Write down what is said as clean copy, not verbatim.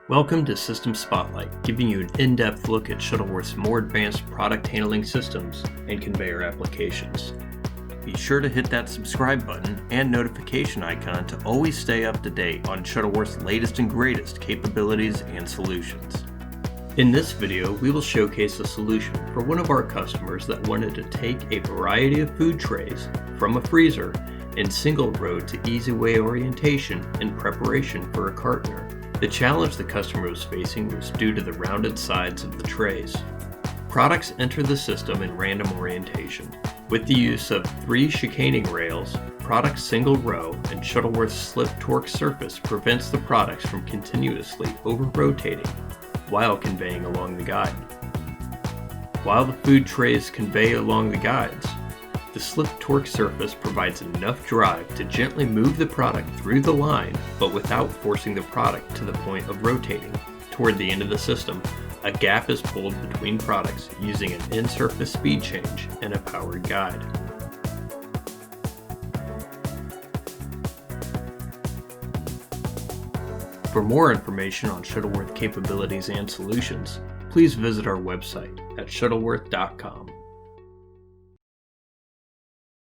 Welcome to System Spotlight, giving you an in-depth look at Shuttleworth's more advanced product handling systems and conveyor applications. Be sure to hit that subscribe button and notification icon to always stay up to date on Shuttleworth's latest and greatest capabilities and solutions. In this video, we will showcase a solution for one of our customers that wanted to take a variety of food trays from a freezer and single row to ease away orientation and preparation for a cartoner. The challenge the customer was facing was due to the rounded sides of the trays. Products enter the system in random orientation. With the use of 3 chicaning rails, product single row, and Shuttleworth's slip torque surface prevents the products from continuously over-rotating while conveying along the guide. While the food trays convey along the guides, the slip torque surface provides enough drive to gently move the product through the line, but without forcing the product to the point of rotating. Toward the end of the system, a gap is pulled between products using an in-surface speed change and a powered guide. For more information on Shuttleworth capabilities and solutions, please visit our website at shuttleworth.com.